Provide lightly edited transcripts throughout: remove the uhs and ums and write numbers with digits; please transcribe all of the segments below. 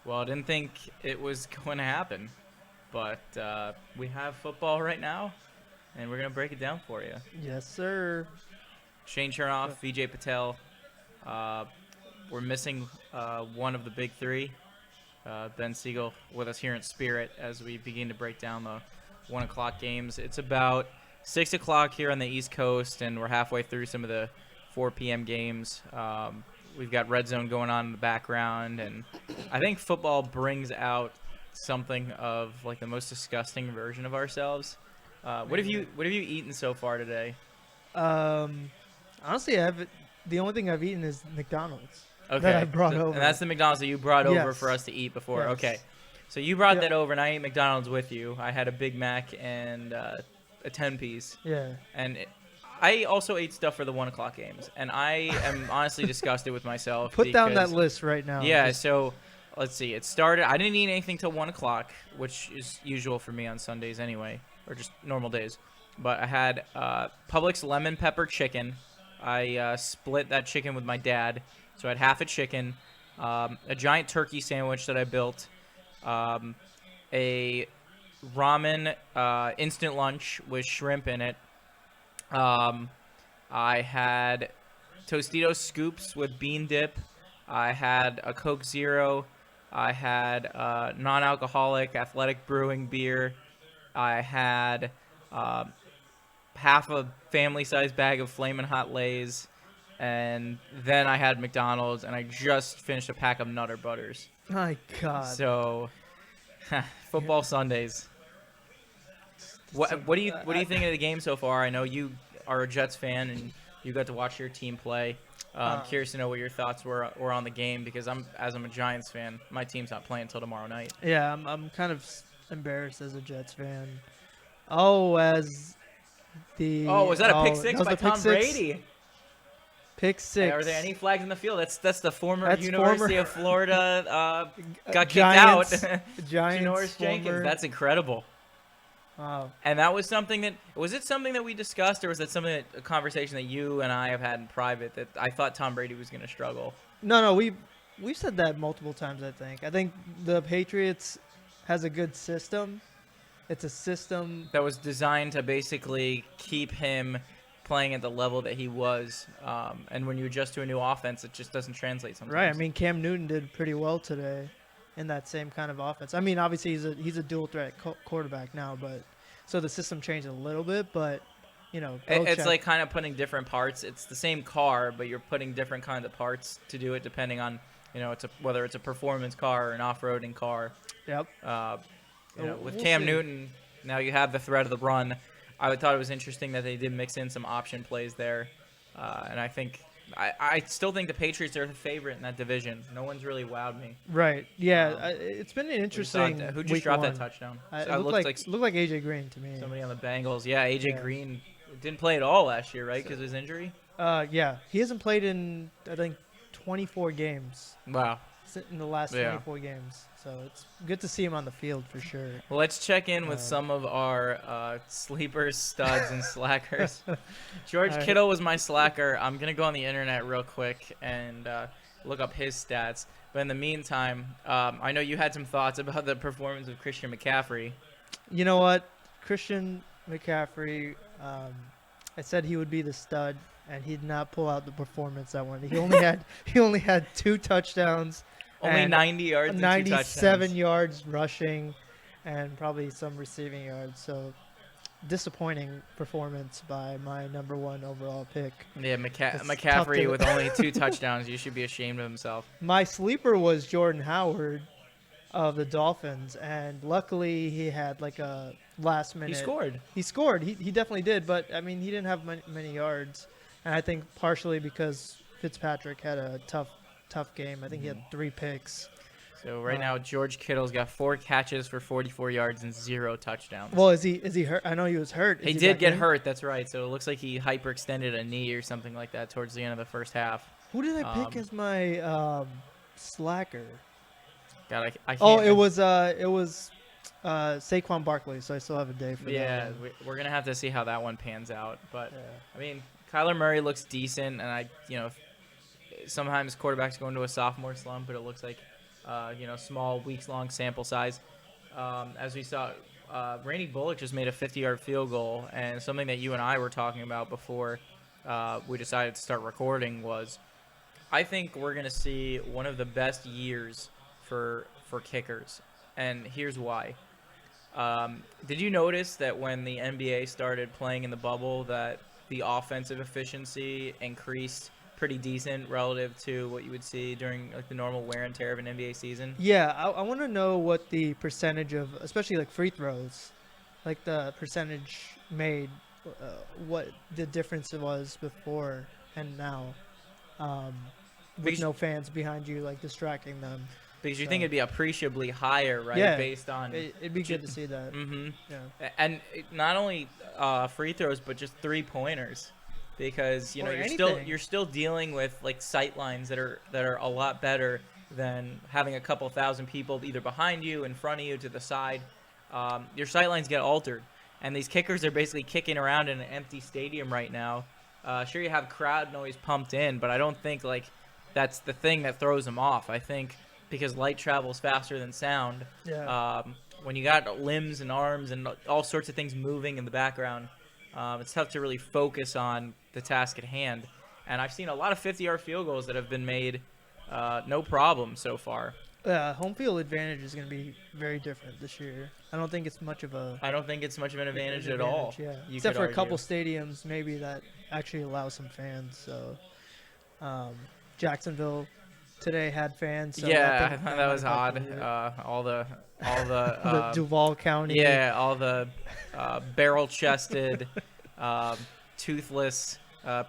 Well, I didn't think it was going to happen, but we have football right now, and we're going to break it down for you. Yes, sir. Shane Chernoff, Vijay Patel. Uh, we're missing one of the big three. Ben Siegel with us here in spirit as we begin to break down the 1 o'clock games. It's about 6 o'clock here on the East Coast, and we're halfway through some of the 4 p.m. games. We've got Red Zone going on in the background, and I think football brings out something of like the most disgusting version of ourselves. What have you eaten so far today? Um, honestly, the only thing I've eaten is McDonald's that Okay, I brought over. and that's the McDonald's that you brought over for Yes. us to eat before. Okay, Yes. so you brought Yep. that over, and I ate McDonald's with you. I had a Big Mac and a 10-piece, Yeah. and I also ate stuff for the 1 o'clock games, and I am honestly disgusted with myself Put down that because list right now. yeah. Just So let's see. It started. I didn't eat anything till 1 o'clock, which is usual for me on Sundays anyway, or just normal days. But I had Publix lemon pepper chicken. I split that chicken with my dad, so I had half a chicken, a giant turkey sandwich that I built, um, a ramen instant lunch with shrimp in it. Um, I had Tostitos scoops with bean dip. I had a Coke Zero. I had non-alcoholic athletic brewing beer. I had uh, half a family-sized bag of Flamin' Hot Lays, and then I had McDonald's, and I just finished a pack of Nutter Butters. my God. So, football Sundays. What do you think of the game so far? I know you are a Jets fan, and you got to watch your team play. I'm curious to know what your thoughts were on the game because I'm a Giants fan. My team's not playing until tomorrow night. Yeah, I'm kind of embarrassed as a Jets fan. Oh, as the Oh, was that a pick six that was by the pick Tom six. Pick Pick six. Are there any flags in the field? That's the former That's University former- of Florida got kicked Giants, out. Giants. Janoris Jenkins. former- That's incredible. Wow. And that was something that was it something that we discussed, or was it something a conversation that you and I have had in private that I thought Tom Brady was going to struggle? No, we've said that multiple times. I think the Patriots has a good system. It's a system. That was designed to basically keep him playing at the level that he was. And when you adjust to a new offense, it just doesn't translate sometimes. Right. I mean, Cam Newton did pretty well today in that same kind of offense. I mean, obviously he's a dual threat quarterback now, but so the system changed a little bit. But It's Belichick- like kind of putting different parts. It's the same car, but you're putting different kinds of parts to do it depending on, whether it's a performance car or an off-roading car. Yep. With We'll Cam see. Newton, now you have the threat of the run. I thought it was interesting that they did mix in some option plays there, and I still think the Patriots are the favorite in that division. No one's really wowed me. Right. Yeah. Um, It's been an Who interesting. who just week dropped one. that touchdown? It So looked looks like AJ Green to me. somebody on the Bengals. Yeah, AJ Yeah. Green didn't play at all last year, right? Because of his injury. Yeah, he hasn't played in I think 24 games Wow. in the last Yeah. 24 games. So it's good to see him on the field for sure. Well, let's check in with Um, some of our sleepers, studs, and slackers. George All right. Kittle was my slacker. I'm going to go on the internet real quick and look up his stats. But in the meantime, I know you had some thoughts about the performance of Christian McCaffrey. You know what? Christian McCaffrey, I said he would be the stud, and he did not pull out the performance that one. He only had 2 touchdowns, Only and 90 yards and 2 97 touchdowns. yards rushing, and probably some receiving yards. So disappointing performance by my number 1 overall pick. Yeah, It's tough McCaffrey to- with only 2 touchdowns. You should be ashamed of himself. My sleeper was Jordan Howard of the Dolphins, and luckily he had like a last minute. He scored. He scored. He definitely did, but I mean he didn't have many yards, and I think partially because Fitzpatrick had a tough game. I think he had 3 picks. So right now, George Kittle's got 4 catches for 44 yards and 0 touchdowns. Well, is he hurt? I know he was hurt. Is He did back get in? hurt. That's right. So it looks like he hyperextended a knee or something like that towards the end of the first half. Who did I pick Um, as my slacker? God, I can't. Oh, it was Saquon Barkley. So I still have a day for that. Yeah, one. we're gonna have to see how that one pans out. But Yeah. I mean, Kyler Murray looks decent, and sometimes quarterbacks go into a sophomore slump, but it looks like Small weeks-long sample size. As we saw, Randy Bullock just made a 50-yard field goal, and something that you and I were talking about before we decided to start recording was I think we're going to see one of the best years for kickers, and here's why. Did you notice that when the NBA started playing in the bubble that the offensive efficiency increased pretty decent relative to what you would see during like the normal wear and tear of an NBA season? Yeah, I want to know what the percentage of, especially like free throws, like the percentage made, what the difference was before and now, with Because- no fans behind you, like distracting them. Because you So- think it'd be appreciably higher, right? Yeah, Based on It'd be good to see that. Mm-hmm. Yeah. And not only free throws, but just 3-pointers, because Or you're still dealing with like sight lines that are a lot better than having a couple thousand people either behind you, in front of you, to the side. Your sight lines get altered, and these kickers are basically kicking around in an empty stadium right now. Sure, you have crowd noise pumped in, but I don't think like that's the thing that throws them off. I think because light travels faster than sound. Yeah. When you got limbs and arms and all sorts of things moving in the background, it's tough to really focus on the task at hand. And I've seen a lot of 50-yard field goals that have been made no problem so far. Home field advantage is going to be very different this year. I don't think it's much of an I don't think it's much of an advantage at all. Yeah. you Except could for a couple argue. stadiums maybe that actually allow some fans. So Jacksonville today had fans. So Yeah, I think thought that was might odd. help a little All the the Duval County. yeah, all the barrel-chested, toothless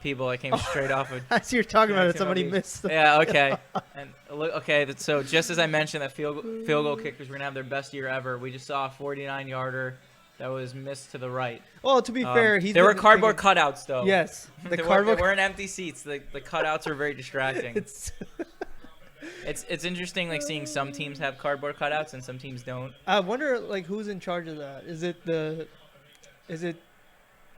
people that came straight off of. As you're talking about it, Jacksonville somebody Beach. missed. Yeah, okay. And look, okay, so just as I mentioned that field goal kickers were gonna have their best year ever, we just saw a 49-yarder that was missed to the right. Well, to be fair, There were cardboard cutouts though. Yes, the They cardboard. weren't empty seats. The cutouts are very distracting. It's. It's interesting like seeing some teams have cardboard cutouts and some teams don't. I wonder like who's in charge of that. Is it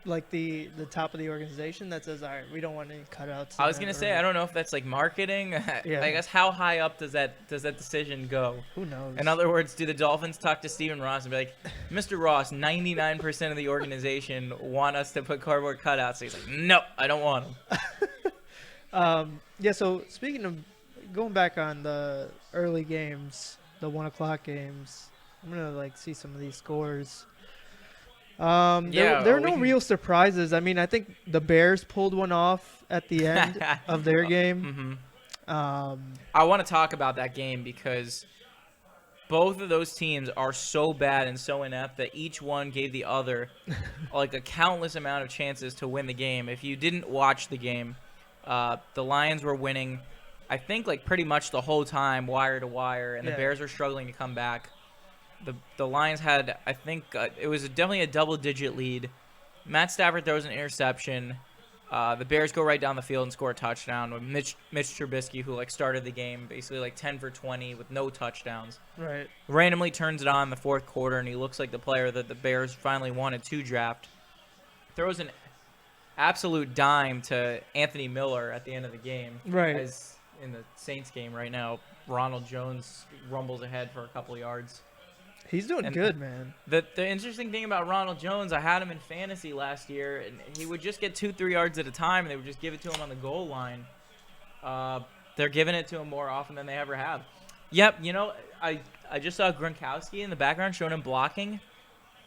like the top of the organization that says, all right, we don't want any cutouts? I was gonna say I don't know if that's like marketing. Yeah. I guess how high up does that decision go? Who knows? In other words, do the Dolphins talk to Stephen Ross and be like, Mr. Ross, 99% of the organization want us to put cardboard cutouts? So he's like, no, I don't want them. Yeah. So speaking of going back on the early games, the 1:00 games, I'm gonna like see some of these scores. Yeah, there are we no can- real surprises. I mean, I think the Bears pulled one off at the end of their game. hmm I want to talk about that game because both of those teams are so bad and so inept that each one gave the other like a countless amount of chances to win the game. If you didn't watch the game, the Lions were winning, I think, like pretty much the whole time, wire to wire, and the Yeah. Bears were struggling to come back. The Lions had, I think, it was definitely a double-digit lead. Matt Stafford throws an interception. The Bears go right down the field and score a touchdown with Mitch Trubisky, who like started the game basically like 10 for 20 with no touchdowns. Right. Randomly turns it on in the fourth quarter, and he looks like the player that the Bears finally wanted to draft. Throws an absolute dime to Anthony Miller at the end of the game. Right. As in the Saints game right now, Ronald Jones rumbles ahead for a couple yards. He's doing And- good, man. The interesting thing about Ronald Jones, I had him in fantasy last year, and he would just get 2-3 yards at a time, and they would just give it to him on the goal line. They're giving it to him more often than they ever have. Yep, I just saw Gronkowski in the background showing him blocking.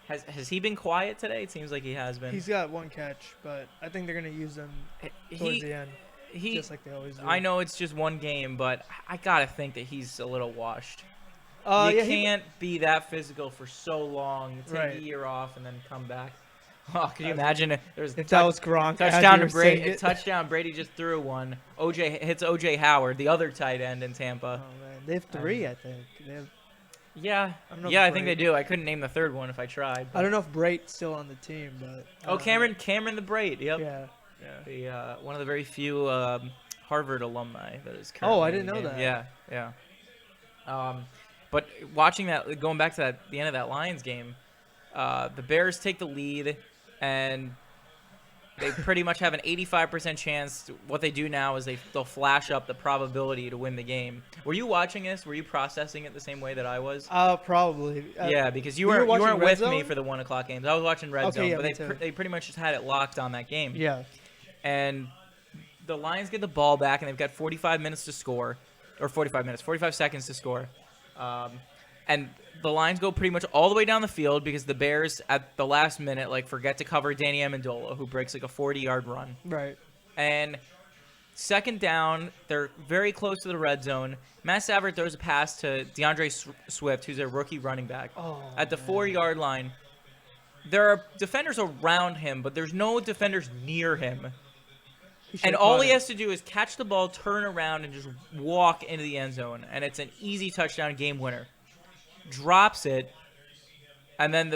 Has he been quiet today? It seems like he has been. He's got one catch, but I think they're gonna use him towards the end, just like they always do. I know it's just one game, but I gotta think that he's a little washed. You Yeah, can't be that physical for so long, take Right. a year off, and then come back. Oh, could you imagine if there was if that was Gronk, as touchdown you to were saying Brady? it. Touchdown. Brady just threw one. OJ hits OJ Howard, the other tight end in Oh Tampa. man, they have three, I think. They have, Yeah, I don't know yeah, if I think they Brady- do. I couldn't name the third one if I tried. I don't know if Brate's still on the team, but Oh, Cameron the Braid. Yep. Yeah. The one of the very few Harvard alumni that is currently Oh, I in didn't the know game. that. Yeah. But watching that, going back to the end of that Lions game, the Bears take the lead, and They pretty much have an 85% chance. What they do now is they'll flash up the probability to win the game. Were you watching this? Were you processing it the same way that I was? Probably. Yeah, because you were weren't watching Red with Zone? me for the 1 o'clock games. I was watching Red Okay, Zone, yeah, but me too. they pretty much just had it locked on that game. Yeah. And the Lions get the ball back, and they've got 45 minutes to score, or 45 seconds to score. And the Lions go pretty much all the way down the field because the Bears, at the last minute, forget to cover Danny Amendola, who breaks a 40-yard run. Right. And second down, they're very close to the red zone. Matt Stafford throws a pass to DeAndre Swift, who's a rookie running back, at the 4-yard line. There are defenders around him, but there's no defenders near him. And all he has to do is catch the ball, turn around, and just walk into the end zone. And it's an easy touchdown game winner. Drops it, and then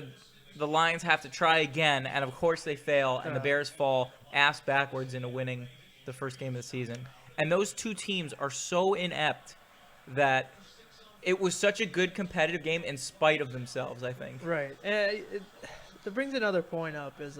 the Lions have to try again, and of course they fail, and the Bears fall ass backwards into winning the first game of the season. And those two teams are so inept that it was such a good competitive game in spite of themselves, I think. Right. And it brings another point up is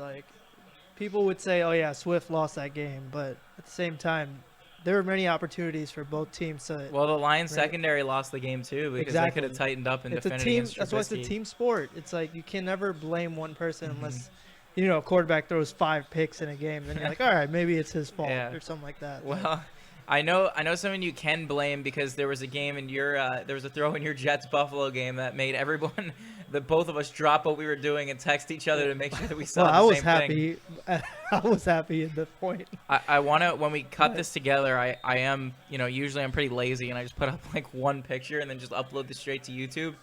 people would say, oh yeah, Swift lost that game, but at the same time, there were many opportunities for both teams to. Well, the Lions secondary lost the game too because they could have tightened up and defended against Trubisky. That's why it's a team sport. It's you can never blame one person unless a quarterback throws 5 picks in a game. Then you're like, all right, maybe it's his fault or something like that. Well, I know someone you can blame because there was a game in there was a throw in your Jets Buffalo game that made everyone. That both of us drop what we were doing and text each other to make sure that we saw the same thing. I was happy at the point. I want to, when we cut this together, I am, usually I'm pretty lazy and I just put up one picture and then just upload this straight to YouTube.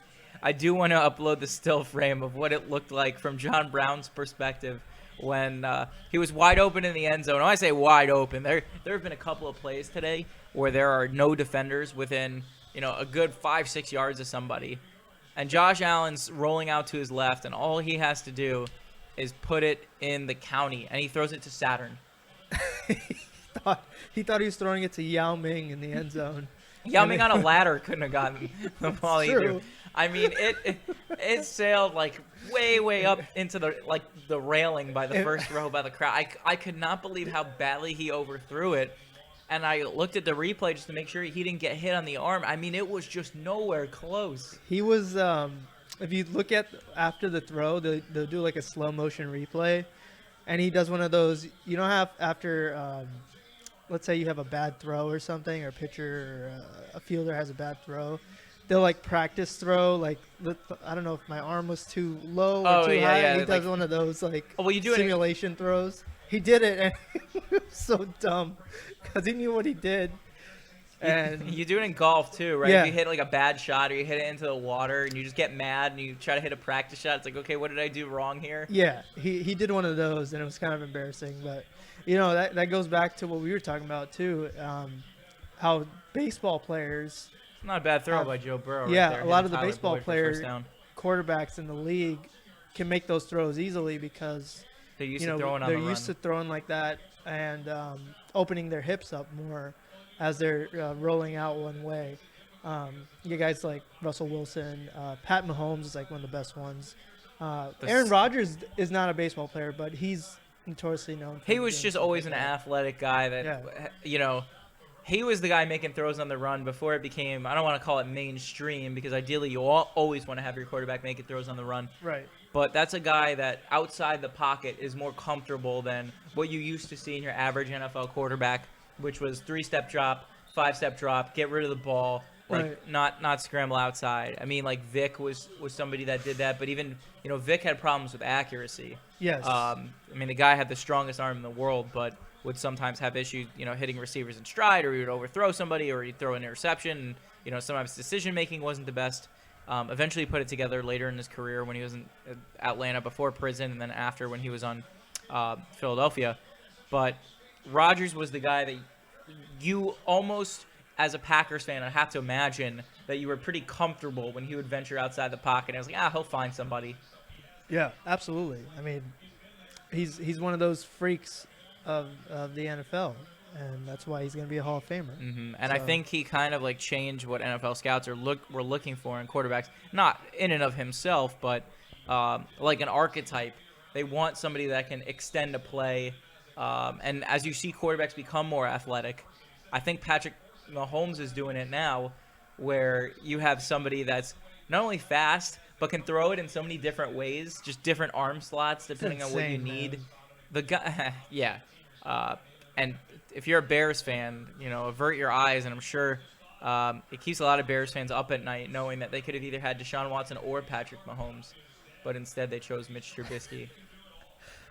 I do want to upload the still frame of what it looked like from John Brown's perspective when he was wide open in the end zone. When I say wide open, there have been a couple of plays today where there are no defenders within, a good 5-6 yards of somebody. And Josh Allen's rolling out to his left, and all he has to do is put it in the county, and he throws it to Saturn. he thought he was throwing it to Yao Ming in the end zone. Yao Ming on a ladder couldn't have gotten the ball either. I mean, it sailed way up into the railing by the first row by the crowd. I could not believe how badly he overthrew it. And I looked at the replay just to make sure he didn't get hit on the arm. I mean, it was just nowhere close. He was, if you look at after the throw, they'll do a slow motion replay. And he does one of those, after, let's say you have a bad throw or something, or a pitcher or a fielder has a bad throw. They'll practice throw, I don't know if my arm was too low or too high. Yeah. He does one of those simulation throws. He did it, and it was so dumb because he knew what he did. And you do it in golf too, right? Yeah. If you hit a bad shot or you hit it into the water and you just get mad and you try to hit a practice shot, it's okay, what did I do wrong here? Yeah, he did one of those, and it was kind of embarrassing. But that goes back to what we were talking about too, how baseball players. It's not a bad throw by Joe Burrow. Yeah, right there, a lot of the Tyler baseball Boyd players, quarterbacks in the league, can make those throws easily because. They're used to throwing on the run. They're used to throwing like that and opening their hips up more as they're rolling out one way. You guys like Russell Wilson, Pat Mahomes is one of the best ones. Aaron Rodgers is not a baseball player, but he's notoriously known. He was just always an athletic guy that, he was the guy making throws on the run before it became, I don't want to call it mainstream because ideally you always want to have your quarterback making throws on the run. Right. But that's a guy that outside the pocket is more comfortable than what you used to see in your average NFL quarterback, which was 3-step drop, 5-step drop, get rid of the ball, not scramble outside. I mean, Vic was somebody that did that, but even Vic had problems with accuracy. Yes. I mean, the guy had the strongest arm in the world, but would sometimes have issues, hitting receivers in stride, or he would overthrow somebody, or he'd throw an interception. And, sometimes decision making wasn't the best. Eventually put it together later in his career when he was in Atlanta before prison and then after when he was on Philadelphia. But Rodgers was the guy that you almost, as a Packers fan, I have to imagine that you were pretty comfortable when he would venture outside the pocket. And I was like, he'll find somebody. Yeah, absolutely. I mean, he's one of those freaks of the NFL. And that's why he's going to be a Hall of Famer. Mm-hmm. And I think he kind of changed what NFL scouts were looking for in quarterbacks. Not in and of himself, but like an archetype. They want somebody that can extend a play, And as you see quarterbacks become more athletic, I think Patrick Mahomes is doing it now, where you have somebody that's not only fast but can throw it in so many different ways, just different arm slots depending on what you insane, need. man. The guy, yeah. And if you're a Bears fan, avert your eyes, and I'm sure it keeps a lot of Bears fans up at night knowing that they could have either had Deshaun Watson or Patrick Mahomes, but instead they chose Mitch Trubisky.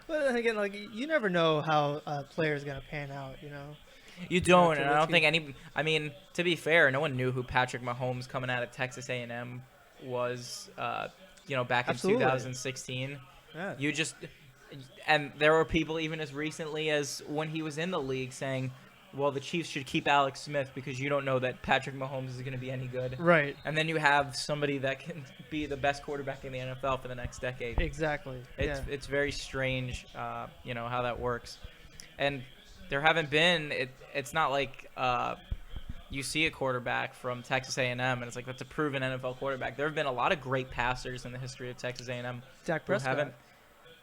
But again, like you never know how a player's gonna pan out. You don't, Yeah, and I don't Trubisky. think any. I mean, to be fair, no one knew who Patrick Mahomes coming out of Texas A&M was. Back in Absolutely. 2016. Yeah. And there were people even as recently as when he was in the league saying, "Well, the Chiefs should keep Alex Smith because you don't know that Patrick Mahomes is going to be any good." Right. And then you have somebody that can be the best quarterback in the NFL for the next decade. Exactly. It's very strange, how that works. And there haven't been. It's not like you see a quarterback from Texas A&M and it's like that's a proven NFL quarterback. There have been a lot of great passers in the history of Texas A&M. Dak Prescott.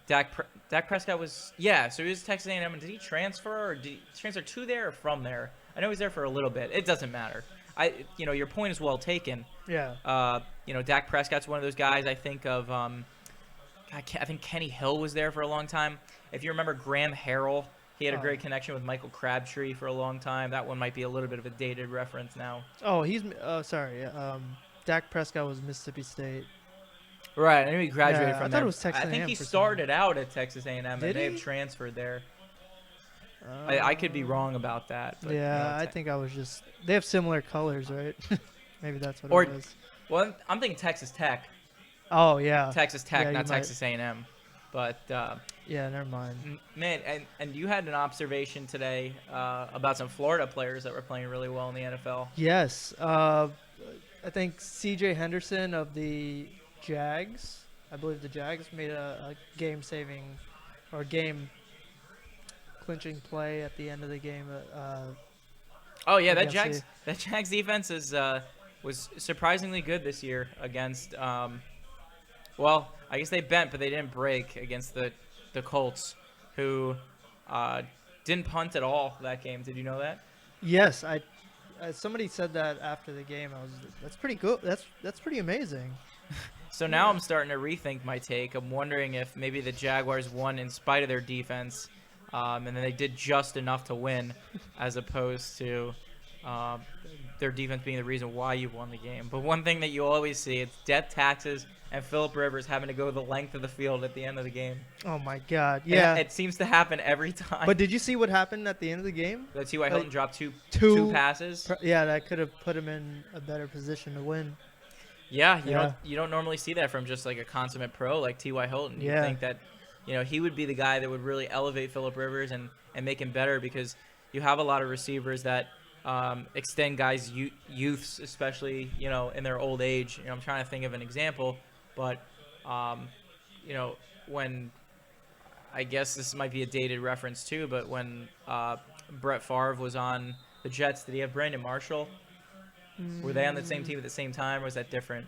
Dak Prescott was so he was Texas A&M, and did he transfer or did he transfer to there or from there? I know he's there for a little bit. It doesn't matter. Your point is well taken. Yeah. Dak Prescott's one of those guys. I think of I think Kenny Hill was there for a long time. If you remember Graham Harrell, he had a great connection with Michael Crabtree for a long time. That one might be a little bit of a dated reference now. Oh, sorry. Dak Prescott was Mississippi State. Right, I knew he graduated Yeah, from I there. thought it was Texas I think A&M he for some started out at Texas A&M, and Did they he? have transferred there. I could be wrong about that. But, Yeah, I think I was just. They have similar colors, right? Maybe that's what Or- it was. Well, I'm thinking Texas Tech. Oh yeah. Texas Tech, Yeah, you not might- Texas A&M. But Yeah, never mind. man, and you had an observation today about some Florida players that were playing really well in the NFL. Yes. I think C.J. Henderson of the Jags. I believe the Jags made a game-saving or game-clinching play at the end of the game. Oh yeah, that Against Jags defense was surprisingly good this year against. Well, I guess they bent, but they didn't break against the Colts, who didn't punt at all that game. Did you know that? Yes, somebody said that after the game. That's pretty good. That's pretty amazing. So now I'm starting to rethink my take. I'm wondering if maybe the Jaguars won in spite of their defense, and then they did just enough to win, as opposed to their defense being the reason why you won the game. But one thing that you always see, it's death taxes and Phillip Rivers having to go the length of the field at the end of the game. Oh my God. And Yeah. it seems to happen every time. But did you see what happened at the end of the game? That T.Y. Hilton dropped two two passes. Yeah, that could have put him in a better position to win. Yeah, you don't normally see that from just like a consummate pro like T.Y. Hilton. You Yeah. think that he would be the guy that would really elevate Phillip Rivers and make him better, because you have a lot of receivers that extend guys' youths, especially in their old age. I'm trying to think of an example, but when I guess this might be a dated reference too, but when Brett Favre was on the Jets, did he have Brandon Marshall? Were they on the same team at the same time, or was that different?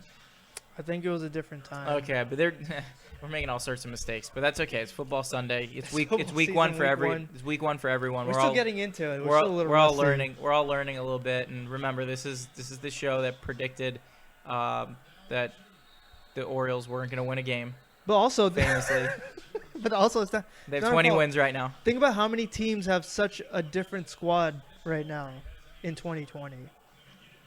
I think it was a different time. Okay, but we're making all sorts of mistakes, but that's okay. It's football Sunday. It's week football week one season, for week one. It's week one for everyone. We're still getting into it. we're Still a little all rusty. learning. We're all learning a little bit, and remember, this is the show that predicted that the Orioles weren't going to win a game. But also, Famously, it's not. they have not 20 our fault. wins right now. Think about how many teams have such a different squad right now in 2020.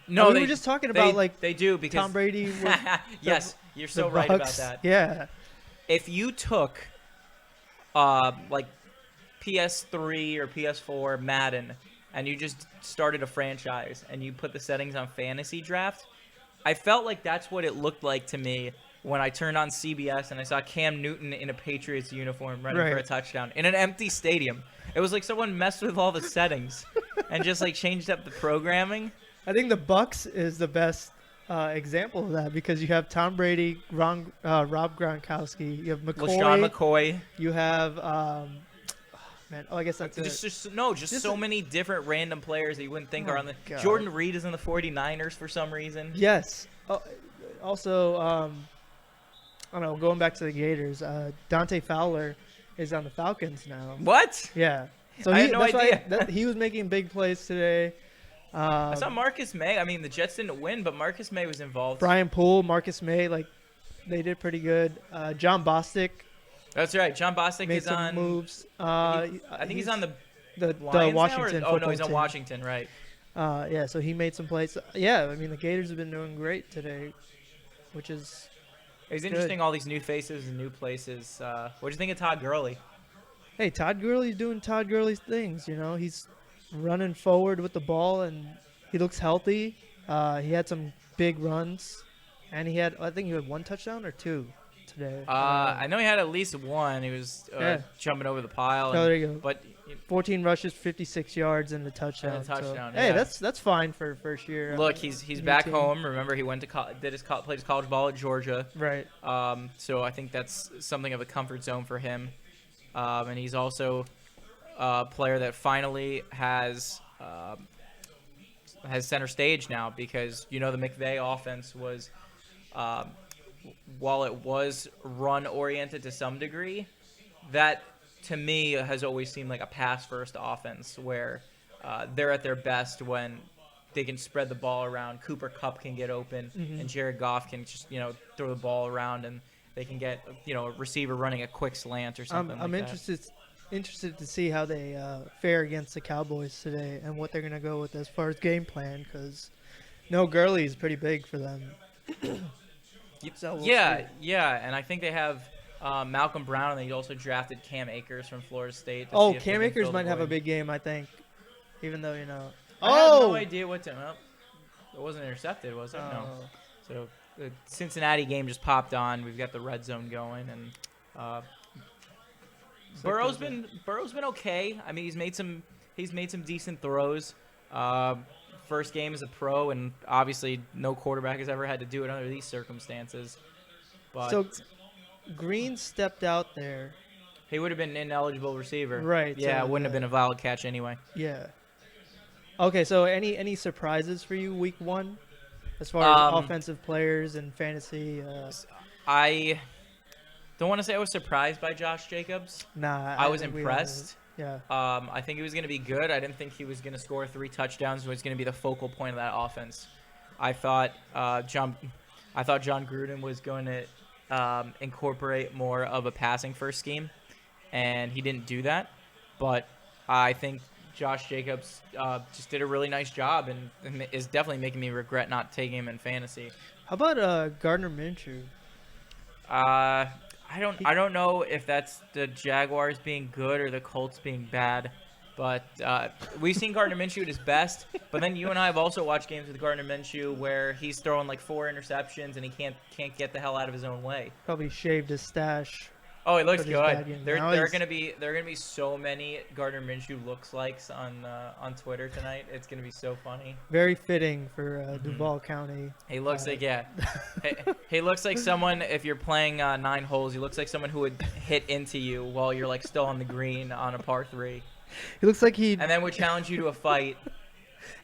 No, we were just talking about they do, because Tom Brady. With yes, you're so the right about Bucks. that. Yeah. If you took like PS3 or PS4 Madden and you just started a franchise and you put the settings on fantasy draft, I felt like that's what it looked like to me when I turned on CBS and I saw Cam Newton in a Patriots uniform running for a Right. touchdown in an empty stadium. It was like someone messed with all the settings and just like changed up the programming. I think the Bucks is the best example of that, because you have Tom Brady, Rob Gronkowski, you have LaShawn McCoy. you have I guess that's it. Just so many different random players that you wouldn't think Oh are on the. God. Jordan Reed is in the 49ers for some reason. Yes. Also, I don't know. Going back to the Gators, Dante Fowler is on the Falcons now. What? Yeah, So I had no that's why idea. he was making big plays today. I saw Marcus May. I mean, the Jets didn't win, but Marcus May was involved. Brian Poole, Marcus May, like they did pretty good. John Bostic That's right. John Bostic made is some on. moves. I think he's on the the Lions Washington. now, or, oh no, football he's on team. Washington, right? Yeah, so he made some plays. Yeah, I mean the Gators have been doing great today, which is It's interesting, all these new faces and new places. What do you think of Todd Gurley? hey, Todd Gurley's doing Todd Gurley's things. You know, he's running forward with the ball and he looks healthy. He had some big runs, and I think he had 1 touchdown or 2 today. I know he had at least one. He was Yeah. jumping over the pile. Oh, And, there you go. but 14 rushes, 56 yards, and a touchdown. And a touchdown, Hey, yeah. that's fine for first year. look, he's new back team. home. Remember, he went to played his college ball at Georgia. Right. So I think that's something of a comfort zone for him. And he's also a player that finally has center stage now, because the McVay offense was, while it was run oriented to some degree, that to me has always seemed like a pass first offense where they're at their best when they can spread the ball around. Cooper Kupp can get open, and Jared Goff can just throw the ball around, and they can get a receiver running a quick slant or something. I'm like that. interested to see how they fare against the Cowboys today and what they're gonna go with as far as game plan, because Gurley is pretty big for them. So we'll Yeah, see. yeah, and I think they have Malcolm Brown, and they also drafted Cam Akers from Florida State. to Oh, see if they Cam can Akers fill the might have a void. big game, I think. Even though I have no idea what to. Well, it wasn't intercepted, was it? No. So the Cincinnati game just popped on. We've got the red zone going, and Burrow's been okay. I mean, he's made some decent throws. First game as a pro, and obviously no quarterback has ever had to do it under these circumstances. But So Green stepped out there. he would have been an ineligible receiver. Right, Yeah, so it wouldn't have been a valid catch anyway. Yeah. Okay, so any surprises for you week 1 as far as offensive players and fantasy? I don't want to say I was surprised by Josh Jacobs. Nah, I was think we impressed. Yeah. I think he was going to be good. I didn't think he was going to score 3 touchdowns. Was going to be the focal point of that offense. I thought John Gruden was going to incorporate more of a passing first scheme, and he didn't do that. But I think Josh Jacobs just did a really nice job, and is definitely making me regret not taking him in fantasy. How about Gardner Minshew? I don't know if that's the Jaguars being good or the Colts being bad, but we've seen Gardner Minshew at his best. But then you and I have also watched games with Gardner Minshew where he's throwing like 4 interceptions and he can't get the hell out of his own way. Probably shaved his stash. Oh, he looks Put his bag good. in. There Now are he's- gonna be so many Gardner Minshew looks likes on Twitter tonight. It's gonna be so funny. Very fitting for Duval County. He looks like he looks like someone, if you're playing 9 holes, he looks like someone who would hit into you while you're like still on the green on a par 3, He looks like he. and then would challenge you to a fight,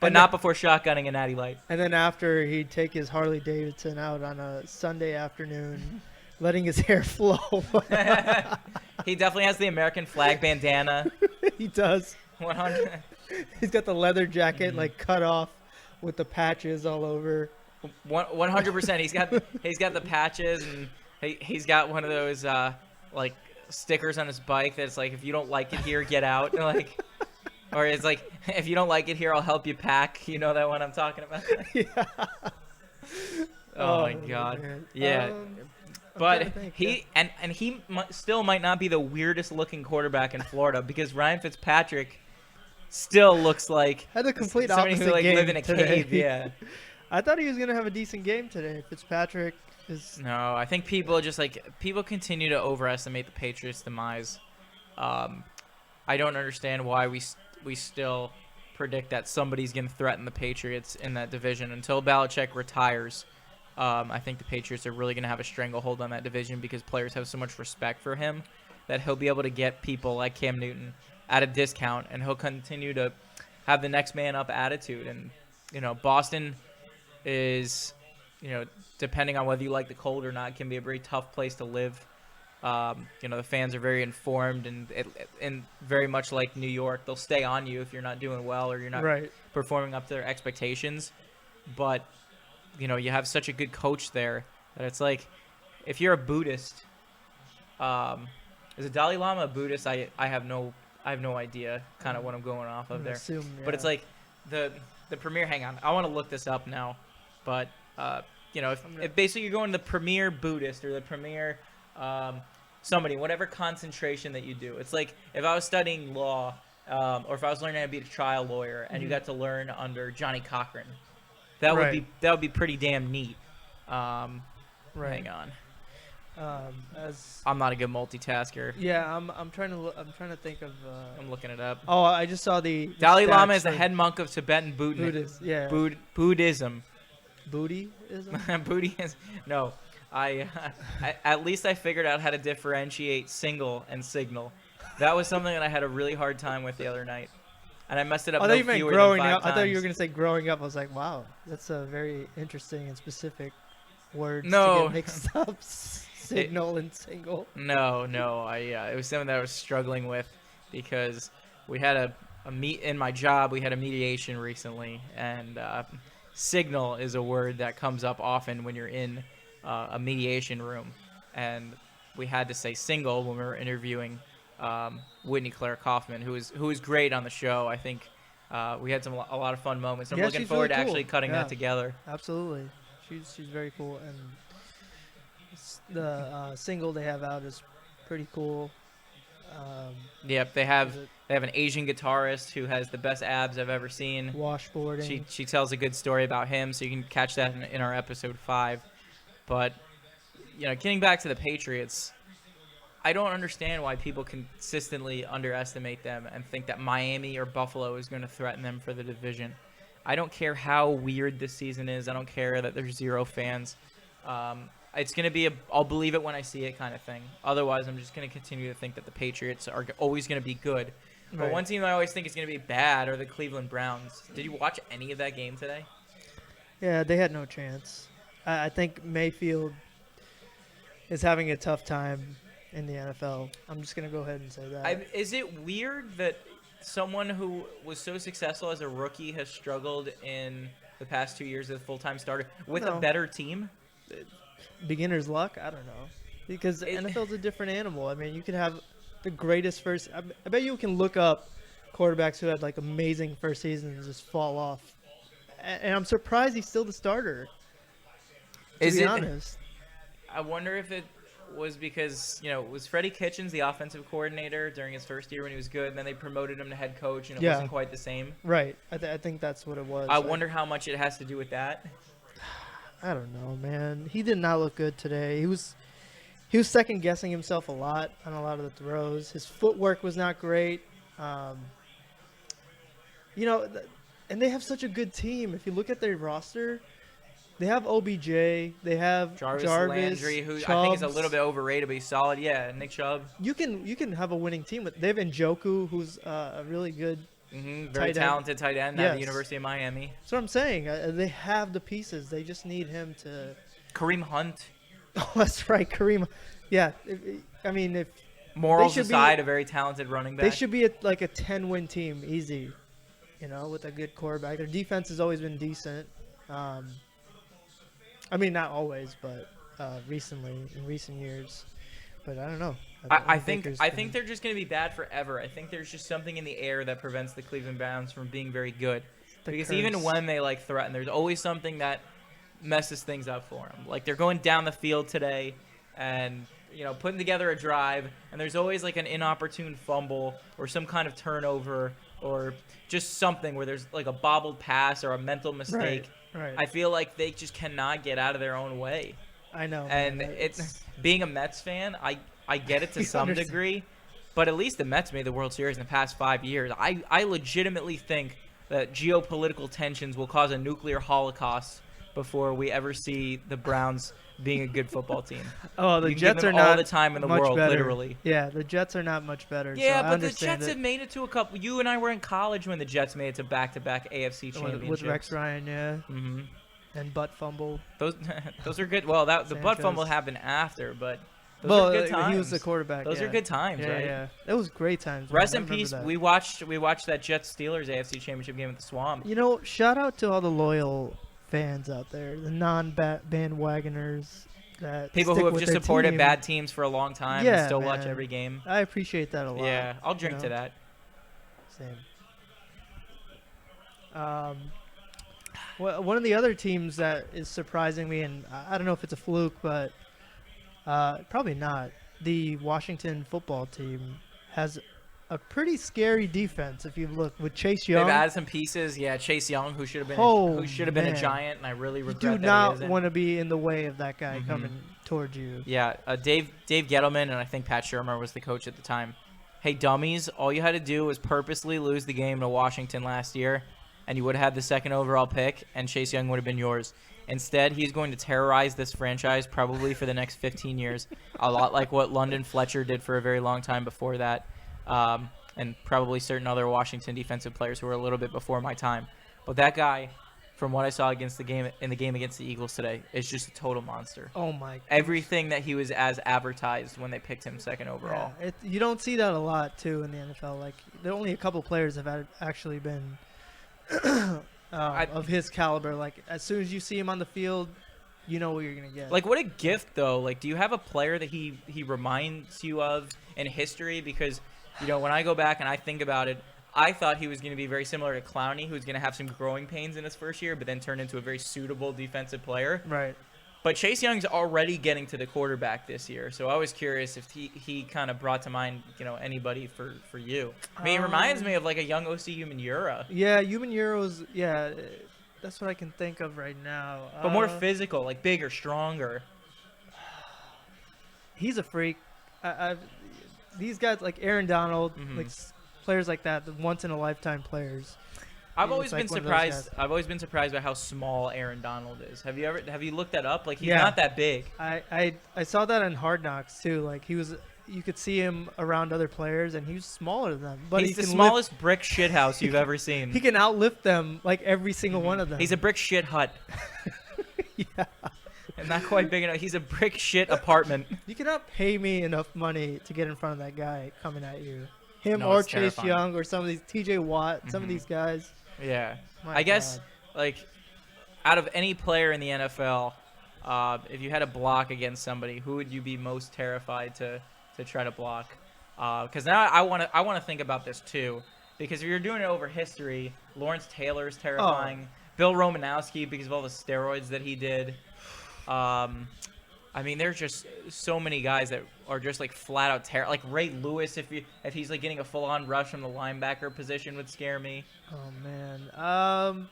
but And not before shotgunning a natty light. And then after he'd take his Harley Davidson out on a Sunday afternoon, letting his hair flow. He definitely has the American flag bandana. He does. 100. He's got the leather jacket like cut off with the patches all over. 100%. He's got the patches, and he's got one of those like stickers on his bike that's like, if you don't like it here, get out. Like, or it's like, if you don't like it here, I'll help you pack. You know that one I'm talking about? Yeah. Oh my God. Man. Yeah. I'm trying But to think, he still might not be the weirdest looking quarterback in Florida, because Ryan Fitzpatrick still looks like had a complete somebody opposite who like game lived in a today. cave. Yeah. I thought he was gonna have a decent game today. Fitzpatrick is. No, I think people continue to overestimate the Patriots' demise. I don't understand why we still predict that somebody's going to threaten the Patriots in that division until Belichick retires. I think the Patriots are really going to have a stranglehold on that division, because players have so much respect for him that he'll be able to get people like Cam Newton at a discount, and he'll continue to have the next man up attitude. And Boston is, depending on whether you like the cold or not, can be a very tough place to live. The fans are very informed, and very much like New York, they'll stay on you if you're not doing well or you're not Right. performing up to their expectations. But you have such a good coach there that it's like, if you're a Buddhist, is a Dalai Lama a Buddhist? I have no idea kind of what I'm going off of there. Assume, But it's like the premier. Hang on, I want to look this up now. But if basically you're going to the premier Buddhist or the premier somebody, whatever concentration that you do, it's like if I was studying law, or if I was learning how to be a trial lawyer, and you got to learn under Johnny Cochran, that would be pretty damn neat. Hang on. I'm not a good multitasker. Yeah, I'm trying to think of. I'm looking it up. Oh, I just saw the Dalai Lama stats is the for head monk of Tibetan Buddhist. Yeah. Buddhism. Buddhism. Buddhism. No, I at least I figured out how to differentiate single and signal. That was something that I had a really hard time with the other night, and I messed it up. I thought you meant fewer growing than 5 up. I thought you were times. gonna say growing up. I was like, wow, that's a very interesting and specific words No. to get mixed up. Signal and single. No, it was something that I was struggling with because we had a meet in my job. We had a mediation recently, and signal is a word that comes up often when you're in a mediation room, and we had to say single when we were interviewing Whitney Claire Kaufman, who is great on the show. I think we had a lot of fun moments. I'm looking she's forward really to cool. actually cutting Yeah. that together. Absolutely, she's very cool, and the single they have out is pretty cool. Yep, they have an Asian guitarist who has the best abs I've ever seen. Washboarding. She tells a good story about him, so you can catch that in our episode 5. But getting back to the Patriots, I don't understand why people consistently underestimate them and think that Miami or Buffalo is going to threaten them for the division. I don't care how weird this season is. I don't care that there's 0 fans. It's going to be I'll believe it when I see it kind of thing. Otherwise, I'm just going to continue to think that the Patriots are always going to be good. But Right. one team I always think is going to be bad are the Cleveland Browns. Did you watch any of that game today? Yeah, they had no chance. I think Mayfield is having a tough time in the NFL. I'm just gonna go ahead and say that. Is it weird that someone who was so successful as a rookie has struggled in the past 2 years as a full-time starter with a No. better team? Beginner's luck? I don't know. Because the NFL's a different animal. I mean, you could have the greatest first. I bet you can look up quarterbacks who had like amazing first seasons and just fall off. And I'm surprised he's still the starter. To be honest. I wonder if it was because, was Freddie Kitchens the offensive coordinator during his first year when he was good, and then they promoted him to head coach, and it wasn't quite the same? Right. I think that's what it was. I wonder how much it has to do with that. I don't know, man. He did not look good today. He was second guessing himself a lot on a lot of the throws. His footwork was not great. And they have such a good team. If you look at their roster, they have OBJ, they have Jarvis Landry, who I think is a Chubbs. little bit overrated, but he's solid. Yeah, Nick Chubb. You can have a winning team with. They have Njoku, who's a really good. Very Tight end. talented tight end at the Yes. University of Miami. That's what I'm saying. They have the pieces. They just need him to. Kareem Hunt. Oh, that's right, Kareem. Yeah, if Morals should be- aside, a very talented running back. they should be like a 10-win team, easy. With a good quarterback. Their defense has always been decent. Not always, but in recent years. But I don't know. I think they're just going to be bad forever. I think there's just something in the air that prevents the Cleveland Browns from being very good. Because even curse. when they threaten, there's always something that messes things up for them. Like they're going down the field today, and putting together a drive, and there's always an inopportune fumble or some kind of turnover or just something where there's a bobbled pass or a mental mistake. Right. I feel like they just cannot get out of their own way. I know. And man. it's being a Mets fan, I get it to some understand. degree, but at least the Mets made the World Series in the past 5 years. I legitimately think that geopolitical tensions will cause a nuclear holocaust before we ever see the Browns being a good football team. Oh, the You can Jets give are them not all the time in the much world, better. literally. Yeah, the Jets are not much better. Yeah, so I but the understand Jets have made it to a couple. You and I were in college when the Jets made it to back-to-back AFC championships. with Rex Ryan, yeah, Mm-hmm. and butt fumble. Those are good. Well, the butt Sanchez. fumble happened after, but Those are good times. he was the quarterback. Those yeah. are good times, Yeah, right? yeah. It was great times. Rest man. I in remember peace. that. We watched that Jets Steelers AFC Championship game at the Swamp. You know, shout out to all the loyal fans out there, the non-bandwagoners that People stick who have with just their supported team. bad teams for a long time and Yeah, still watch man. every game. I appreciate that a lot. Yeah, I'll drink you to know? that. Same. Well, one of the other teams that is surprising me, and I don't know if it's a fluke, but probably not. The Washington football team has a pretty scary defense. If you look with Chase Young, They've added some pieces. Yeah, Chase Young, who should have been man. a giant, and I really you regret do that he not isn't. want to be in the way of that guy Mhm. coming towards you. Yeah, Dave Gettleman and I think Pat Shermer was the coach at the time. Hey, dummies, all you had to do was purposely lose the game to Washington last year, and you would have had the second overall pick, and Chase Young would have been yours. Instead, he's going to terrorize this franchise probably for the next 15 years, a lot like what London Fletcher did for a very long time before that, and probably certain other Washington defensive players who were a little bit before my time. But that guy, from what I saw in the game against the Eagles today, is just a total monster. Oh my! Everything that he was as advertised when they picked him second overall. Yeah, you don't see that a lot too in the NFL. Like there are only a couple players have actually been of his caliber. Like as soon as you see him on the field, you know what you're gonna get. Like what a gift though. Like do you have a player that he reminds you of in history? Because when I go back and I think about it, I thought he was going to be very similar to Clowney, who's going to have some growing pains in his first year, but then turn into a very suitable defensive player. Right. But Chase Young's already getting to the quarterback this year, so I was curious if he kind of brought to mind, anybody for you. I mean, he reminds me of like a young O.C. Umenyiora. Yeah, Euros. Yeah, that's what I can think of right now. But more physical, like bigger, stronger. He's a freak. These guys like Aaron Donald, like players like that, the once in a lifetime players. I've always been surprised. I've always been surprised by how small Aaron Donald is. Have you looked that up? Like he's not that big. I saw that in Hard Knocks too. Like you could see him around other players, and he was smaller than them. But he's the smallest brick shithouse you've ever seen. He can outlift them like every single one of them. He's a brick shit hut. Yeah. And not quite big enough. He's a brick shit apartment. You cannot pay me enough money to get in front of that guy coming at you. Him No, or it's Chase terrifying. Young or some of these TJ Watt, some of these guys. Yeah. My I guess, God. like, out of any player in the NFL, if you had to block against somebody, who would you be most terrified to try to block? Because now I want to think about this too. Because if you're doing it over history, Lawrence Taylor is terrifying. Bill Romanowski, because of all the steroids that he did. I mean, there's just so many guys that are just like flat out terrible. Like Ray Lewis, if he's like getting a full on rush from the linebacker position, would scare me. Oh man,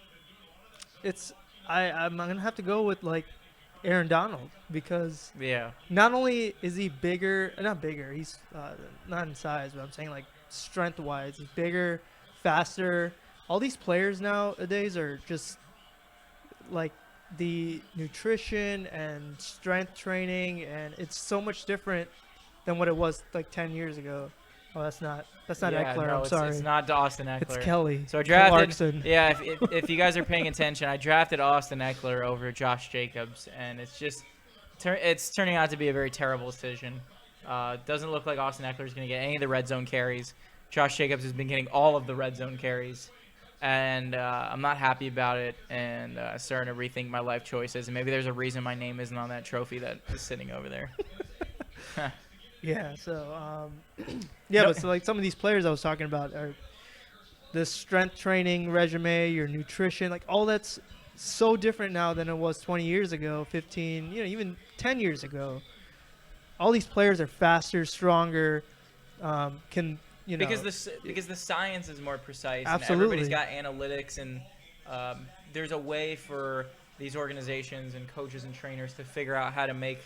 I'm gonna have to go with like Aaron Donald because Yeah. not only is he not bigger, he's not in size, but I'm saying like strength wise, he's bigger, faster. All these players nowadays are just like the nutrition and strength training, and it's so much different than what it was like 10 years ago. Oh, that's not Yeah, Eckler. no, I'm sorry. It's not Austin Eckler. It's Kelly. So I drafted. Clarkson. Yeah, if you guys are paying attention, I drafted Austin Eckler over Josh Jacobs, and it's just it's turning out to be a very terrible decision. Doesn't look like Austin Eckler is going to get any of the red zone carries. Josh Jacobs has been getting all of the red zone carries, and I'm not happy about it, and starting to rethink my life choices. And maybe there's a reason my name isn't on that trophy that is sitting over there. Yeah. So but so like some of these players I was talking about are the strength training regimen, your nutrition, like all that's so different now than it was 20 years ago, 15, even 10 years ago. All these players are faster, stronger, because the science is more precise. Absolutely. And everybody's got analytics, and there's a way for these organizations and coaches and trainers to figure out how to make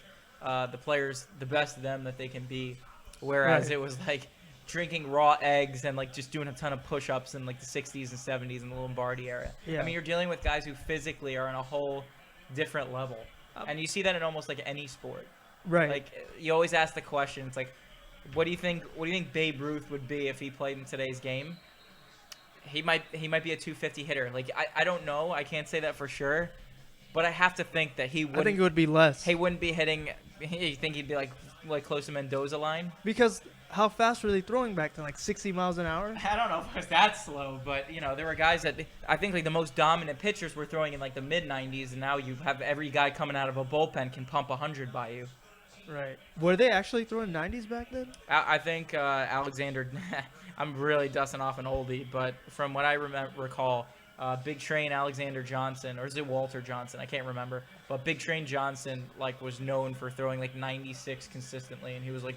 the players the best of them that they can be. Whereas Right. it was like drinking raw eggs and like just doing a ton of push-ups in like the 60s and 70s in the Lombardi era. Yeah. I mean, you're dealing with guys who physically are on a whole different level. And you see that in almost like any sport. Right. Like you always ask the question, it's like, what do you think Babe Ruth would be if he played in today's game? He might be a 250 hitter. Like I don't know, I can't say that for sure, but I have to think that he would. I think it would be less. He wouldn't be hitting. You think he'd be like like close to Mendoza line. Because how fast were they throwing back then? Like 60 miles an hour? I don't know if it was that slow, but there were guys that I think like the most dominant pitchers were throwing in like the mid 90s, and now you have every guy coming out of a bullpen can pump 100 by you. Right. Were they actually throwing 90s back then? I think Alexander. I'm really dusting off an oldie, but from what I recall, Big Train Alexander Johnson, or is it Walter Johnson? I can't remember. But Big Train Johnson like was known for throwing like 96 consistently, and he was like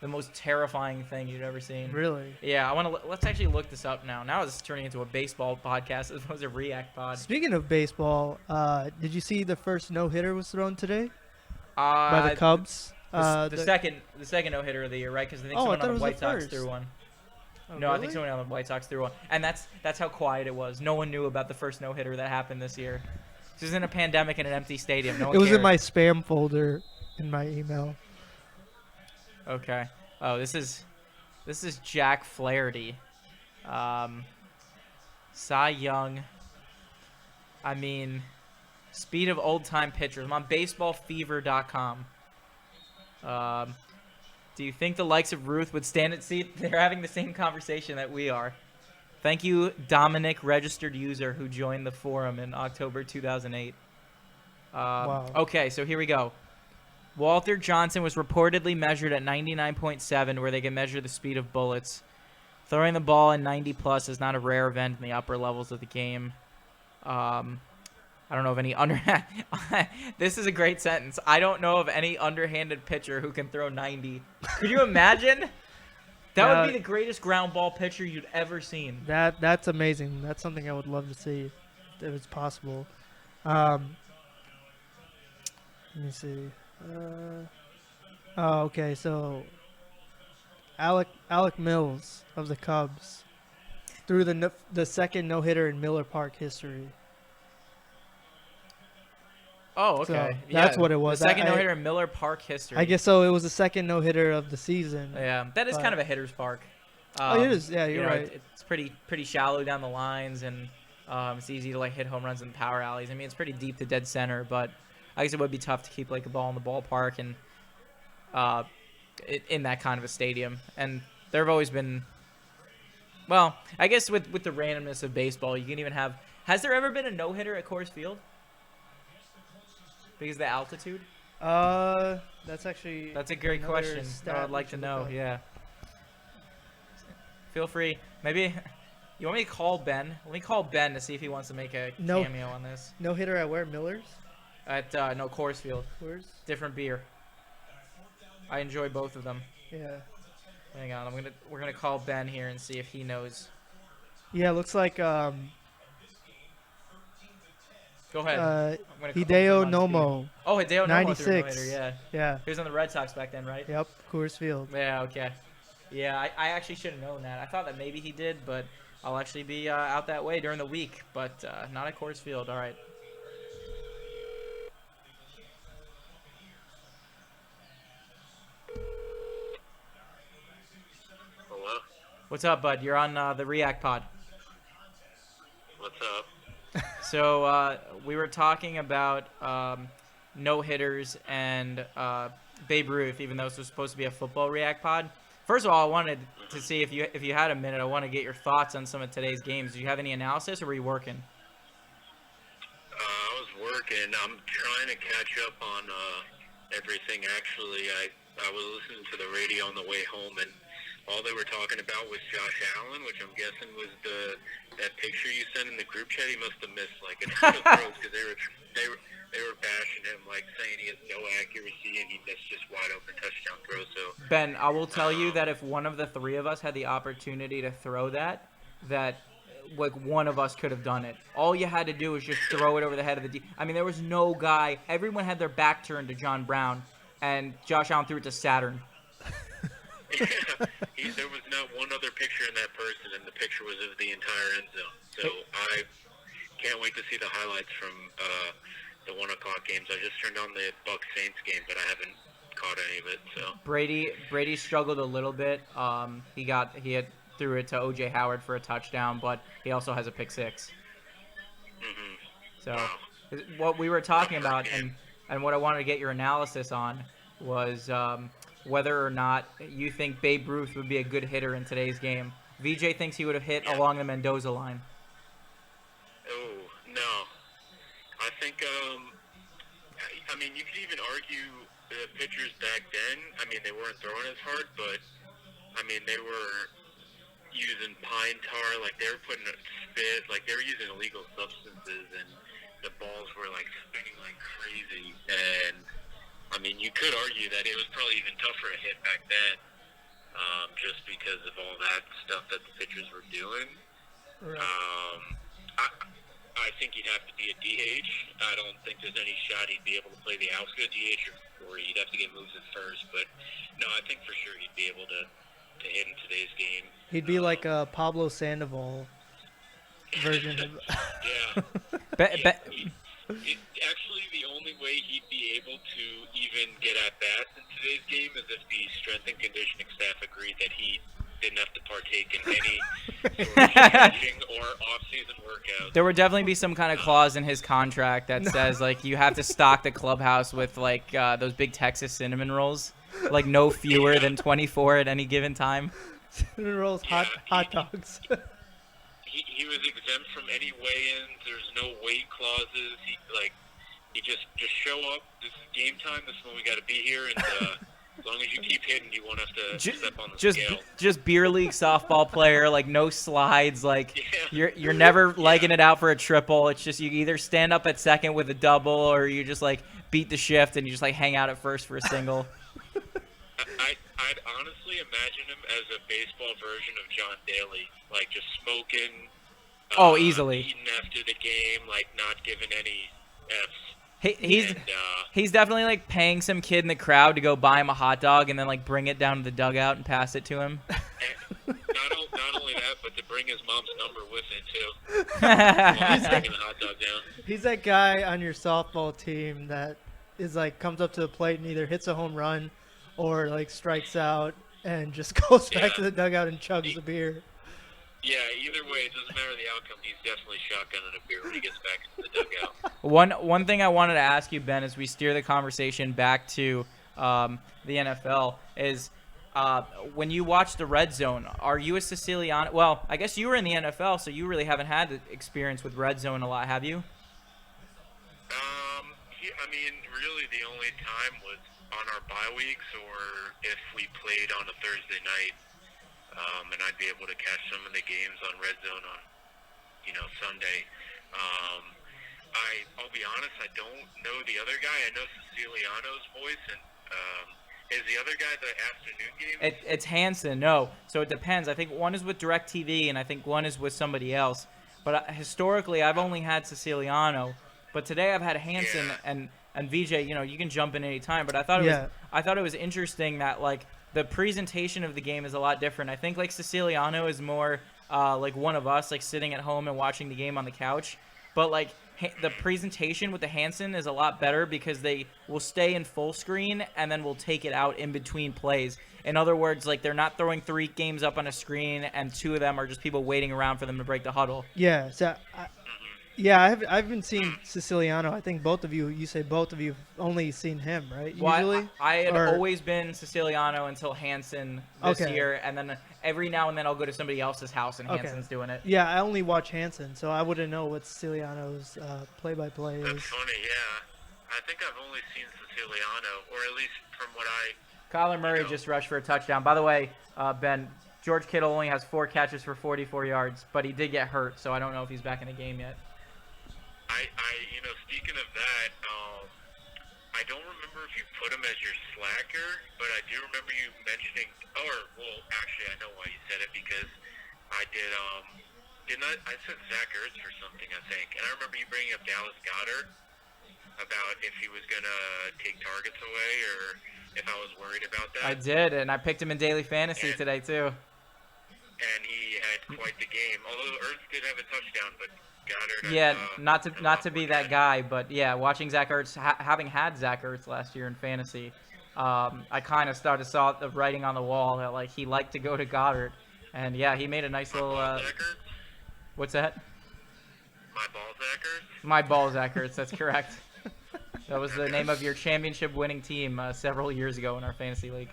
the most terrifying thing you'd ever seen. Really? Yeah, let's actually look this up now. Now it's turning into a baseball podcast as opposed to a React pod. Speaking of baseball, did you see the first no-hitter was thrown today by the Cubs? The second no-hitter of the year, right? Because I think someone on the White Sox threw one. Oh, No, really? I think someone on the White Sox threw one. And that's how quiet it was. No one knew about the first no-hitter that happened this year. This was in a pandemic in an empty stadium. No one It was cared. in my spam folder in my email. Okay. Oh, this is Jack Flaherty. Cy Young. I mean, speed of old-time pitchers. I'm on baseballfever.com. Do you think the likes of Ruth would stand it? See, they're having the same conversation that we are. Thank you, Dominic, registered user, who joined the forum in October 2008. Wow. Okay, so here we go. Walter Johnson was reportedly measured at 99.7, where they can measure the speed of bullets. Throwing the ball in 90-plus is not a rare event in the upper levels of the game. I don't know of any This is a great sentence. I don't know of any underhanded pitcher who can throw 90. Could you imagine? That would be the greatest ground ball pitcher you'd ever seen. That's amazing. That's something I would love to see if it's possible. Let me see. Oh, okay. So Alec Mills of the Cubs threw the second no-hitter in Miller Park history. Oh, okay. So that's what it was. The second no-hitter in Miller Park history. I guess so. It was the second no-hitter of the season. Yeah, that is kind of a hitter's park. It is. Yeah, you're right. It's pretty shallow down the lines, and it's easy to like hit home runs in the power alleys. I mean, it's pretty deep to dead center, but I guess it would be tough to keep like a ball in the ballpark and in that kind of a stadium. And there have always been, well, I guess with the randomness of baseball, you can even have. Has there ever been a no-hitter at Coors Field? Because of the altitude? That's a great question. I would like to know. Yeah. Feel free. Maybe you want me to call Ben? Let me call Ben to see if he wants to make a cameo on this. No-hitter at where? Miller's? At Coors Field. Coors? Different beer. I enjoy both of them. Yeah. Hang on. We're gonna call Ben here and see if he knows. Yeah, looks like Go ahead. Hideo Nomo. Oh, Hideo Nomo 96. threw a no-hitter, Yeah. He was on the Red Sox back then, right? Yep. Coors Field. Yeah, okay. Yeah, I actually should have known that. I thought that maybe he did, but I'll actually be out that way during the week, but not at Coors Field. All right. Hello? What's up, bud? You're on the React pod. What's up? So we were talking about no-hitters and Babe Ruth, even though this was supposed to be a football React pod. First of all, I wanted to see if you had a minute. I want to get your thoughts on some of today's games. Do you have any analysis, or were you working? I was working. I'm trying to catch up on everything. Actually, I was listening to the radio on the way home, and all they were talking about was Josh Allen, which I'm guessing was that picture you sent in the group chat. He must have missed like a ton of throws because they were bashing him, like saying he has no accuracy and he missed just wide open touchdown throws. So Ben, I will tell you that if one of the three of us had the opportunity to throw that like one of us could have done it. All you had to do was just throw it over the head of the I mean, there was no guy. Everyone had their back turned to John Brown, and Josh Allen threw it to Saturn. There was not one other picture in that person, and the picture was of the entire end zone. So I can't wait to see the highlights from the 1 o'clock games. I just turned on the Bucs Saints game, but I haven't caught any of it. So Brady struggled a little bit. He had threw it to O.J. Howard for a touchdown, but he also has a pick six. Mm-hmm. So Wow. what we were talking about and what I wanted to get your analysis on was whether or not you think Babe Ruth would be a good hitter in today's game. Vijay thinks he would have hit along the Mendoza line. Oh, no. I think, I mean, you could even argue the pitchers back then, I mean, they weren't throwing as hard, but, I mean, they were using pine tar, like, they were putting a spit, like, they were using illegal substances, and the balls were, like, spinning like crazy, and, I mean, you could argue that it was probably even tougher to hit back then, just because of all that stuff that the pitchers were doing. Right. I think he'd have to be a DH. I don't think there's any shot he'd be able to play the outfield DH, or he'd have to get moves at first. But no, I think for sure he'd be able to hit in today's game. He'd be like a Pablo Sandoval version of. Yeah. Actually, the only way he'd be able to even get at bats in today's game is if the strength and conditioning staff agreed that he didn't have to partake in any sort of stretching or off-season workouts. There would definitely be some kind of clause in his contract that says, like, you have to stock the clubhouse with, like, those big Texas cinnamon rolls, like, no fewer than 24 at any given time. Cinnamon rolls, hot dogs. He was exempt from any weigh-ins. There's no weight clauses. You just show up. This is game time. This is when we got to be here, and as long as you keep hitting, you won't have to step on the scale. Just beer league softball player, like no slides, like you're never legging it out for a triple. It's just you either stand up at second with a double, or you just like beat the shift and you just like hang out at first for a single. I'd honestly imagine him as a baseball version of John Daly, like just smoking. Easily. Eating after the game, like not giving any F's. He's definitely like paying some kid in the crowd to go buy him a hot dog and then like bring it down to the dugout and pass it to him. Not only that, but to bring his mom's number with it too. He's taking the hot dog down. He's that guy on your softball team that is like comes up to the plate and either hits a home run or like strikes out and just goes back to the dugout and chugs a beer. Yeah, either way, it doesn't matter the outcome. He's definitely shotgunning a beer when he gets back into the dugout. One thing I wanted to ask you, Ben, as we steer the conversation back to the NFL, is when you watch the Red Zone, are you a Siciliano? Well, I guess you were in the NFL, so you really haven't had the experience with Red Zone a lot, have you? I mean, really the only time was on our bye weeks or if we played on a Thursday night. And I'd be able to catch some of the games on Red Zone on, Sunday. I'll be honest, I don't know the other guy. I know Siciliano's voice, and is the other guy the afternoon game? It's Hansen, no. So it depends. I think one is with DirecTV, and I think one is with somebody else. But historically, I've only had Siciliano. But today I've had Hansen and Vijay. You can jump in any time. But I thought it was interesting that like the presentation of the game is a lot different. I think like Siciliano is more like one of us, like sitting at home and watching the game on the couch. But like the presentation with the Hansen is a lot better because they will stay in full screen and then we'll take it out in between plays. In other words, like they're not throwing 3 games up on a screen and 2 of them are just people waiting around for them to break the huddle. Yeah, so I've been seeing Siciliano. I think you say both of you have only seen him, right? Usually? Well, I had always been Siciliano until Hansen this year, and then every now and then I'll go to somebody else's house and Hansen's doing it. Yeah, I only watch Hansen, so I wouldn't know what Siciliano's play-by-play is. That's funny, yeah. I think I've only seen Siciliano, or at least from what Kyler Murray just rushed for a touchdown. By the way, Ben, George Kittle only has 4 catches for 44 yards, but he did get hurt, so I don't know if he's back in the game yet. Speaking of that, I don't remember if you put him as your slacker, but I do remember you mentioning, actually I know why you said it, because I did, I said Zach Ertz for something, I think, and I remember you bringing up Dallas Goedert about if he was going to take targets away or if I was worried about that. I did, and I picked him in daily fantasy today too. And he had quite the game, although Ertz did have a touchdown, but Goddard. Yeah, not to be that guy, but yeah, watching Zach Ertz, having had Zach Ertz last year in fantasy, I kind of saw the writing on the wall that like he liked to go to Goddard, and yeah, he made a nice little. What's that? My ball Zach Ertz? My ball Zach Ertz, that's correct. That was the name of your championship-winning team several years ago in our fantasy league.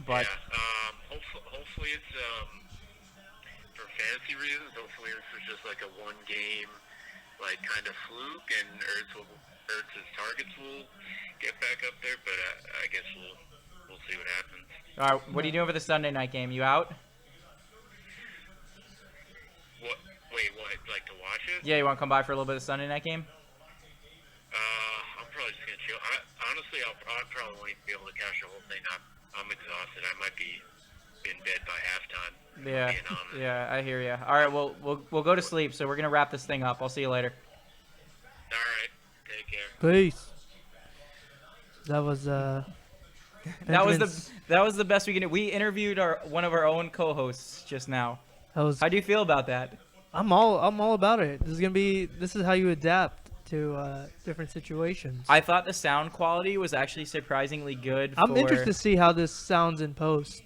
But hopefully it's for fantasy reasons. Hopefully this is just like a one-game, like kind of fluke, and Ertz's targets will get back up there. But I guess we'll see what happens. all right, what are you doing for the Sunday night game? You out? What? Wait, what? Like to watch it? Yeah, you want to come by for a little bit of Sunday night game? I'm probably just gonna chill. Honestly, I probably won't even be able to catch the whole thing. I'm exhausted. I might be in bed by halftime. Yeah, being honest. yeah, I hear you. All right, well, we'll go to sleep. So we're gonna wrap this thing up. I'll see you later. All right. Take care. Peace. That was That Benjamin's- was the best we can do. We interviewed one of our own co-hosts just now. That was. How do you feel about that? I'm all about it. This is how you adapt to different situations. I thought the sound quality was actually surprisingly good. I'm interested to see how this sounds in post.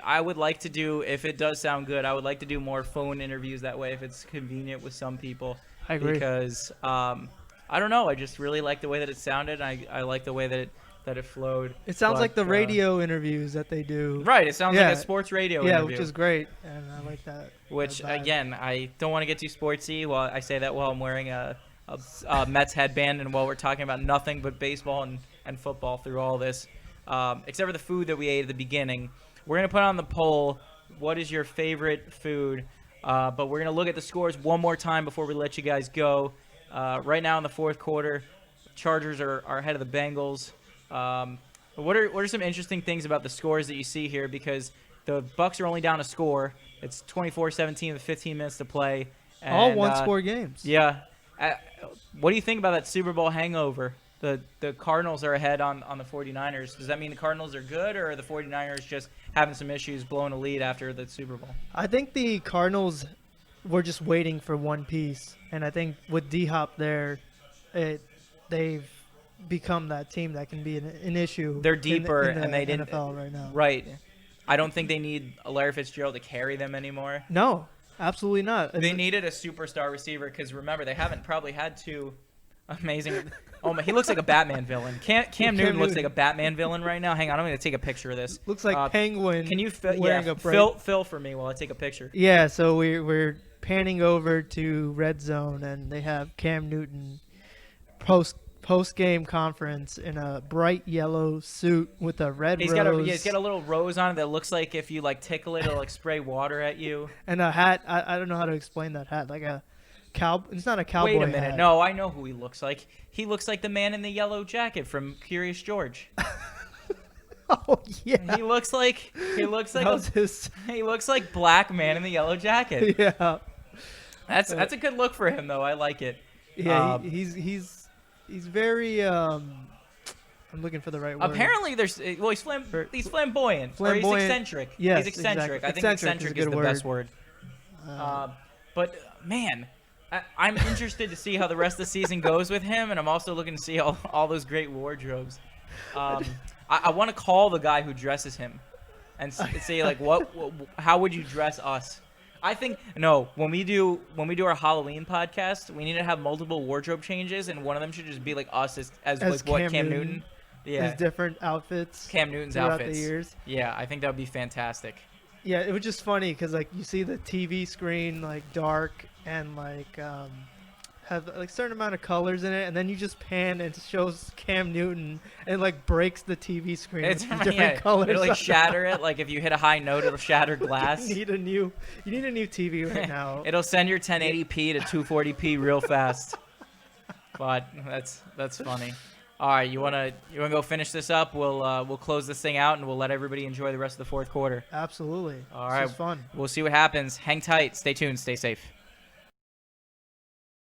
I would like to do, if it does sound good, I would like to do more phone interviews that way if it's convenient with some people. I agree. Because I don't know, I just really like the way that it sounded. I like the way that it flowed. It sounds But, like the radio interviews that they do. Right, it sounds Yeah. like a sports radio Yeah, interview. which is great, and I like that. Which that vibe. again, I don't want to get too sportsy. Well, I say that while I'm wearing a Mets headband, and while we're talking about nothing but baseball and football through all this, except for the food that we ate at the beginning. We're gonna put on the poll, what is your favorite food? But we're gonna look at the scores one more time before we let you guys go. Right now in the fourth quarter, Chargers are ahead of the Bengals. What are some interesting things about the scores that you see here? Because the Bucks are only down a score. It's 24-17 with 15 minutes to play. And, All one-score games. Yeah. What do you think about that Super Bowl hangover? The Cardinals are ahead on the 49ers. Does that mean the Cardinals are good, or are the 49ers just having some issues blowing a lead after the Super Bowl? I think the Cardinals were just waiting for one piece, and I think with D-Hop there, they've become that team that can be an issue. They're deeper, in the and they didn't. NFL right now. Right. I don't think they need Larry Fitzgerald to carry them anymore. No, absolutely not. They needed a superstar receiver because remember they haven't probably had two amazing. Oh my, he looks like a Batman villain. Cam Newton looks like a Batman villain right now. Hang on, I'm gonna take a picture of this. Looks like Penguin. Can you wearing a bright... fill for me while I take a picture? Yeah, so we're panning over to Red Zone, and they have Cam Newton post game conference in a bright yellow suit with a red rose. He's got a little rose on it that looks like if you like tickle it, it'll like spray water at you. And a hat. I don't know how to explain that hat. Like a cow. It's not a cowboy. Wait a minute. Hat. No, I know who he looks like. He looks like the man in the yellow jacket from Curious George. Oh yeah. He looks like he looks like Black Man in the Yellow Jacket. Yeah. That's a good look for him though. I like it. Yeah, he's very I'm looking for the right word. Apparently he's flamboyant. Or he's eccentric. Yes, he's eccentric. exactly. I think eccentric is the best word. But man, I'm interested to see how the rest of the season goes with him, and I'm also looking to see all those great wardrobes. I want to call the guy who dresses him and say like, how would you dress us? I think when we do our Halloween podcast, we need to have multiple wardrobe changes, and one of them should just be like us as like what Cam Newton. Yeah, his different outfits. Cam Newton's throughout outfits. The years. Yeah, I think that would be fantastic. Yeah, it was just funny because like you see the TV screen like dark and like have like a certain amount of colors in it, and then you just pan and it shows Cam Newton and like breaks the TV screen with different colors. It'll like shatter it. Like if you hit a high note, it'll shatter glass. You need a new TV right now. It'll send your 1080p to 240p real fast. But that's funny. All right, you wanna go finish this up? We'll close this thing out and we'll let everybody enjoy the rest of the fourth quarter. Absolutely. All right, this was fun. We'll see what happens. Hang tight. Stay tuned. Stay safe.